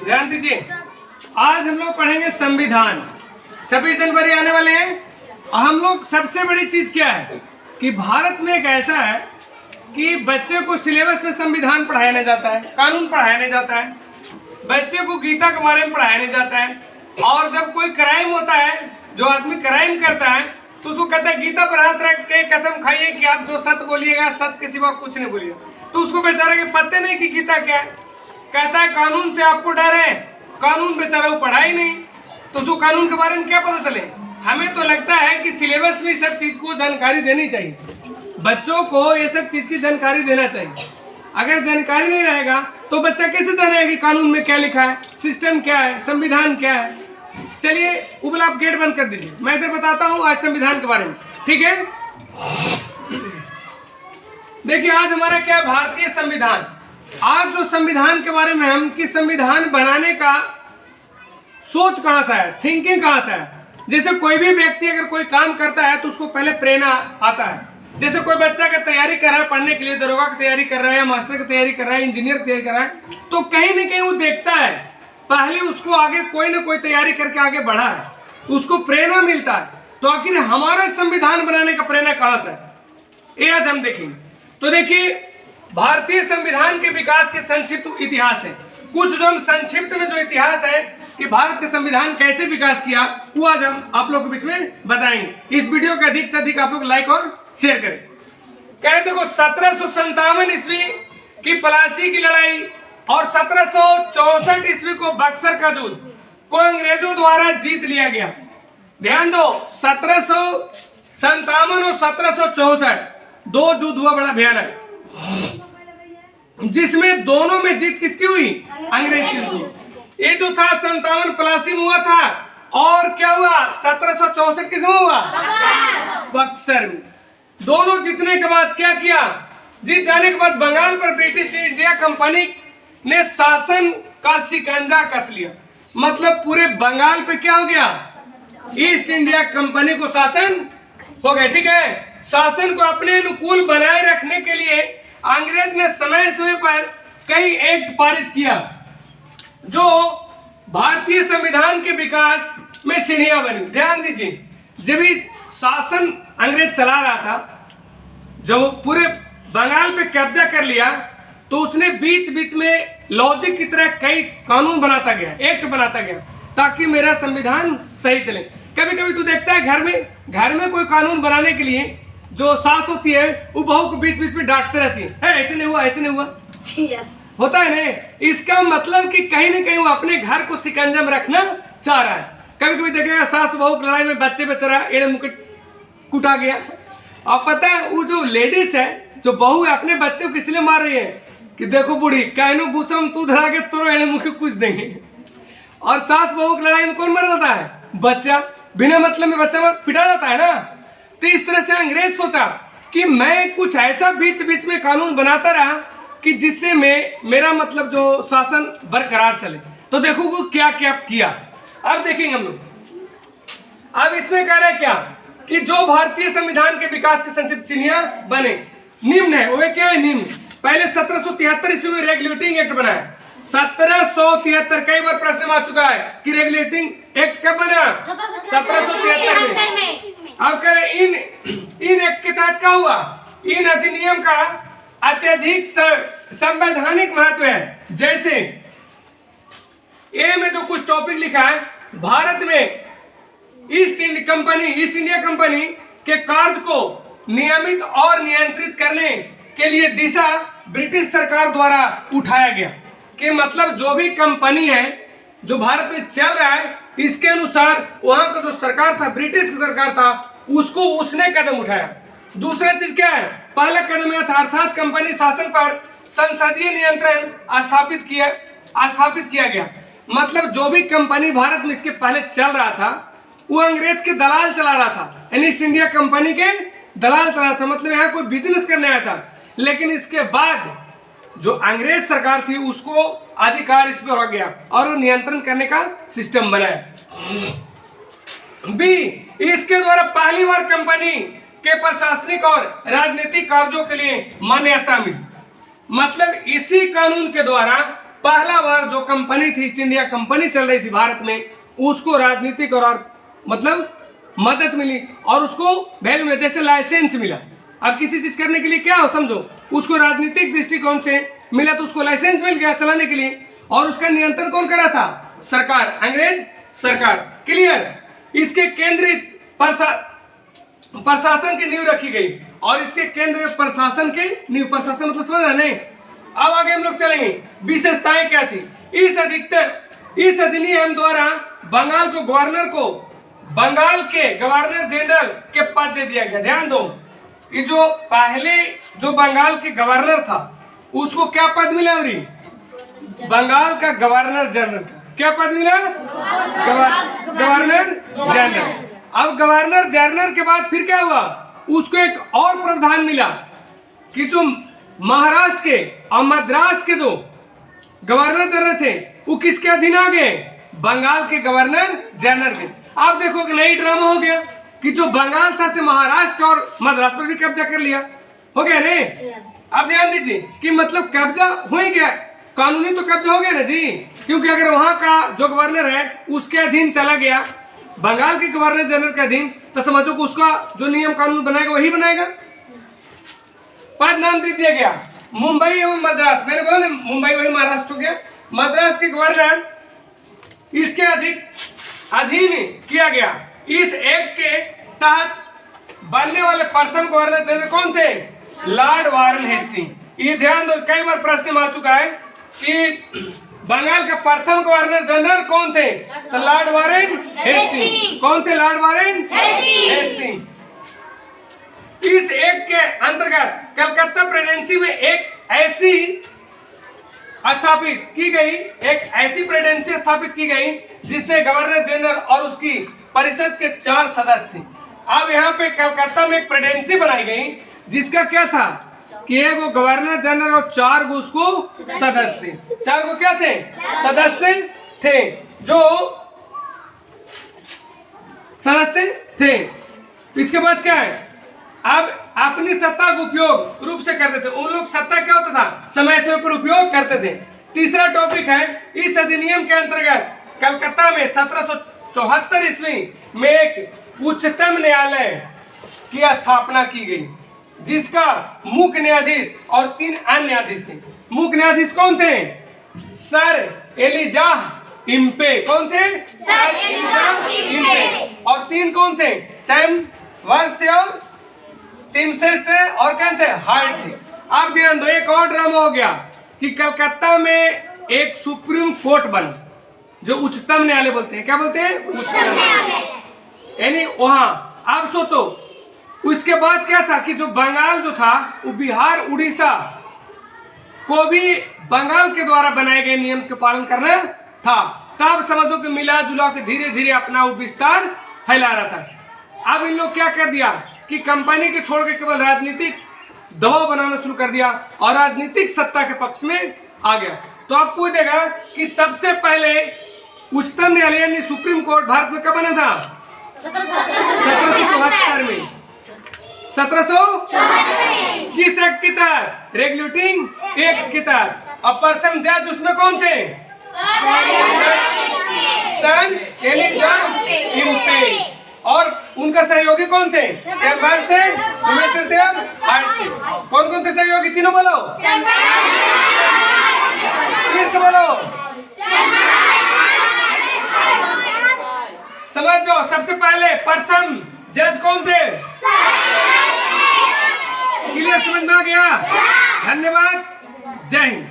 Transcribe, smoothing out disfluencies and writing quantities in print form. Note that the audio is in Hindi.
ध्यान दीजिए, आज हम लोग पढ़ेंगे संविधान। 26 जनवरी आने वाले हैं। हम लोग सबसे बड़ी चीज क्या है कि भारत में एक ऐसा है कि बच्चे को सिलेबस में संविधान पढ़ाया नहीं जाता है, कानून पढ़ाया नहीं जाता है, बच्चे को गीता के बारे में पढ़ाया नहीं जाता है। और जब कोई क्राइम होता है, जो आदमी क्राइम करता है, तो उसको कहता है गीता पर हाथ रख के कसम खाइए कि आप जो सत्य बोलिएगा, सत्य के सिवा कुछ नहीं बोलिएगा। तो उसको बेचारे के पता नहीं कि गीता क्या है। कहता है कानून से आपको डर है, कानून बेचारा वो पढ़ा ही नहीं, तो उसको कानून के बारे में क्या पता चले। हमें तो लगता है कि सिलेबस में सब चीज को जानकारी देनी चाहिए, बच्चों को ये सब चीज की जानकारी देना चाहिए। अगर जानकारी नहीं रहेगा तो बच्चा कैसे जानेगा कि कानून में क्या लिखा है, सिस्टम क्या है, संविधान क्या है। चलिए उबल, आप गेट बंद कर दीजिए, मैं इधर बताता हूँ आज संविधान के बारे में, ठीक है। देखिए आज हमारा क्या है, भारतीय संविधान। आज जो संविधान के बारे में हम कि संविधान बनाने का सोच कहां से है, थिंकिंग कहां से है। जैसे कोई भी व्यक्ति अगर कोई काम करता है तो उसको पहले प्रेरणा आता है। जैसे कोई बच्चा अगर तैयारी कर रहा है पढ़ने के लिए, दरोगा की तैयारी कर रहा है या मास्टर की तैयारी कर रहा है, इंजीनियर की तैयारी कर रहा है, तो कहीं ना कहीं वो देखता है पहले उसको आगे कोई ना कोई तैयारी करके आगे बढ़ा है, उसको प्रेरणा मिलता है। तो आखिर हमारा संविधान बनाने का प्रेरणा कहां से है, ये आज हम देखेंगे। तो देखिए भारतीय संविधान के विकास के संक्षिप्त इतिहास है, कुछ जो हम संक्षिप्त में जो इतिहास है कि भारत के संविधान कैसे विकास किया, वो आज हम आप लोगों के बीच में बताएंगे। इस वीडियो को अधिक से अधिक आप लोग लाइक और शेयर करें। कह रहे देखो 1757 ईस्वी की प्लासी की लड़ाई और 1764 ईस्वी को बक्सर का युद्ध को अंग्रेजों द्वारा जीत लिया गया। ध्यान दो, 1757 और 1764 दो युद्ध हुआ बड़ा भयानक, जिसमें दोनों में जीत किसकी हुई, अंग्रेज की हुई। ये जो था 57 प्लासी में हुआ था, और क्या हुआ 1764 किसमें हुआ, बक्सर में। दोनों जीतने के बाद क्या किया, जीत जाने के बाद बंगाल पर ब्रिटिश इंडिया कंपनी ने शासन का शिकंजा कस लिया। मतलब पूरे बंगाल पे क्या हो गया, ईस्ट इंडिया कंपनी को शासन हो गया, ठीक है। शासन को अपने अनुकूल बनाए रखने के लिए अंग्रेज ने समय समय पर कई एक्ट पारित किया, जो भारतीय संविधान के विकास में सीढ़ियां बनी। ध्यान दीजिए, जब भी शासन अंग्रेज चला रहा था, जब पूरे बंगाल पे कब्जा कर लिया, तो उसने बीच बीच में लॉजिक की तरह कई कानून बनाता गया, एक्ट बनाता गया, ताकि मेरा संविधान सही चले। कभी कभी तू देखता है घर में कोई कानून बनाने के लिए जो सास होती है वो बहू को बीच बीच में डांटते रहती है, ऐसे नहीं हुआ, ऐसे नहीं हुआ। yes. होता है ना, इसका मतलब कि कहीं ना कहीं वो अपने घर को शिकंजा में रखना चाह रहा है। कभी कभी देखेगा सास बहू की लड़ाई में बच्चे बेचारा एड़े मुकुट कुटा गया। अब पता है वो जो लेडीज है, जो बहू है, अपने बच्चे को इसलिए मार रही है कि देखो बूढ़ी कहनो गुस्सा तू धरा के तो एड़े मुके कुछ देंगे। और सास बहू की लड़ाई में कौन मर जाता है, बच्चा। बिना मतलब में बच्चा पिटा जाता है ना। तो इस तरह से अंग्रेज सोचा कि मैं कुछ ऐसा बीच बीच में कानून बनाता रहा कि जिससे मेरा मतलब जो शासन बरकरार चले। तो देखो वो क्या क्या किया, अब देखेंगे हम लोग। अब इसमें कह रहे हैं क्या कि जो भारतीय संविधान के विकास के संक्षिप्त सीढ़ियां बने, निम्न है। वो क्या है निम्न, पहले 1773 ईस्वी में रेगुलेटिंग एक्ट बनाया। 1773 कई बार प्रश्न आ चुका है कि रेगुलेटिंग एक्ट कब बना, 1773 में। अब कह रहे इन एक्ट के तहत क्या हुआ, इन अधिनियम का अत्यधिक संवैधानिक महत्व है। जैसे ए में जो कुछ टॉपिक लिखा है, भारत में ईस्ट इंडिया कंपनी के कार्य को नियमित और नियंत्रित करने के लिए दिशा ब्रिटिश सरकार द्वारा उठाया गया। कि मतलब जो भी कंपनी है जो भारत में चल रहा है, इसके अनुसार वहां का जो सरकार था, ब्रिटिश की सरकार था, उसको उसने कदम उठाया। दूसरा चीज क्या है, पहला कदम यह था अर्थात कंपनी शासन पर संसदीय नियंत्रण स्थापित किया गया। मतलब जो भी कंपनी भारत में इसके पहले चल रहा था, वो अंग्रेज के दलाल चला रहा था, ईस्ट इंडिया कंपनी के दलाल चला रहा था। मतलब यहाँ कोई बिजनेस करने आया था। लेकिन इसके बाद जो अंग्रेज सरकार थी उसको अधिकार इस पर हो गया और वो नियंत्रण करने का सिस्टम बनाया। बी, इसके द्वारा पहली बार कंपनी के प्रशासनिक और राजनीतिक कार्यों के लिए मान्यता मिली। मतलब इसी कानून के द्वारा पहला बार जो कंपनी थी, ईस्ट इंडिया कंपनी चल रही थी भारत में, उसको राजनीतिक और मतलब मदद मिली और उसको वैल्यू मिला, जैसे लाइसेंस मिला। अब किसी चीज करने के लिए क्या हो समझो, उसको राजनीतिक दृष्टिकोण से मिला तो उसको लाइसेंस मिल गया चलाने के लिए, और उसका नियंत्रण कौन कर रहा था? सरकार, अंग्रेज सरकार। क्लियर। इसके केंद्रीय प्रशासन की नींव रखी गई और इसके केंद्रीय प्रशासन की नींव, प्रशासन मतलब समझ रहे नहीं। अब आगे हम लोग चलेंगे, विशेषताएं क्या थी इस अधिनियम द्वारा बंगाल को गवर्नर को बंगाल के गवर्नर जनरल के पद दे दिया गया। ध्यान दो, ये जो पहले जो बंगाल के गवर्नर था उसको क्या पद मिला? बंगाल का गवर्नर जनरल का क्या पद मिला? Governor general. अब गवर्नर जनरल के बाद फिर क्या हुआ? उसको एक और प्रावधान मिला कि जो महाराष्ट्र के और मद्रास के जो गवर्नर जनरल थे वो किसके अधीन आ गए? बंगाल के गवर्नर जनरल के। आप देखो कि नई ड्रामा हो गया कि जो बंगाल था से महाराष्ट्र और मद्रास पर भी कब्जा कर लिया। हो गया ने? अब ध्यान दीजिए कि मतलब कब्जा हो ही गया, कानूनी तो कब्जा हो गया ना जी, क्योंकि अगर वहां का जो गवर्नर है उसके अधीन चला गया, बंगाल के गवर्नर जनरल के अधीन, तो समझो कि उसका जो नियम कानून बनाएगा वही बनाएगा। पद नाम दे दिया गया मुंबई एवं मद्रास। मैंने बोला ना मुंबई वही महाराष्ट्र हो गया। मद्रास के गवर्नर इसके अधीन किया गया। इस एक्ट के तहत बनने वाले प्रथम गवर्नर जनरल कौन थे? Lord Warren Hasting. ये ध्यान दो, कई बार प्रश्न आ चुका है कि बंगाल का प्रथम गवर्नर जनरल कौन थे? तो लॉर्ड वारन हेस्टिंग। कौन थे? Lord Warren Hasting. इस एक्ट के अंतर्गत कलकत्ता प्रेसिडेंसी में एक ऐसी स्थापित की गई जिससे गवर्नर जनरल और उसकी परिषद के 4 सदस्य थे। अब यहाँ पे कलकत्ता में एक प्रेसिडेंसी बनाई गई जिसका क्या था कि एक वो गवर्नर जनरल और 4 गो उसको सदस्य थे। 4 गो क्या थे? सदस्य थे, जो सदस्य थे। इसके बाद क्या है? अब अपनी सत्ता का उपयोग रूप से करते थे। उन लोग सत्ता क्या होता था? समय समय पर उपयोग करते थे। तीसरा टॉपिक है, इस अधिनियम के अंतर्गत कलकत्ता में 1774 ईस्वी में एक उच्चतम न्यायालय की स्थापना की गई जिसका मुख्य न्यायाधीश और 3 अन्य न्यायाधीश थे। मुख्य न्यायाधीश कौन थे? Sir Elijah Impey. कौन थे? Sir Elijah Impey. और 3 कौन थे? चैम्बर्स थे और टिम्सेस थे और कौन थे? हार्ट थे। अब ध्यान दो, एक और ड्रामा हो गया कि कलकत्ता में एक सुप्रीम कोर्ट बना जो उच्चतम न्यायालय बोलते हैं। क्या बोलते हैं? उच्चतम न्यायालय। यानी वहां आप सोचो, उसके बाद क्या था कि जो बंगाल जो था वो बिहार उड़ीसा को भी बंगाल के द्वारा बनाए गए नियम के पालन करना था। तब समझो कि मिला जुला के धीरे धीरे अपना वो विस्तार फैला रहा था। अब इन लोग क्या कर दिया कि कंपनी के छोड़ के केवल राजनीतिक दबाव बनाना शुरू कर दिया और राजनीतिक सत्ता के पक्ष में आ गया। तो आप पूछ देगा कि सबसे पहले उच्चतम न्यायालय यानी सुप्रीम कोर्ट भारत में कब बना था? 1774 में। 1774 किस एक्ट के तहत? रेगुलेटिंग एक्ट के तहत। अब प्रथम जज उसमें कौन थे? Sir Elijah Impey. और उनका सहयोगी कौन थे? चैम्बर्स थे, टिम्सेस थे और हार्ट थे। कौन कौन थे सहयोगी? तीनों बोलो, फिर से बोलो। समझो, सबसे पहले प्रथम जज कौन थे? क्लियर? समझ में आ गया? धन्यवाद, जय हिंद।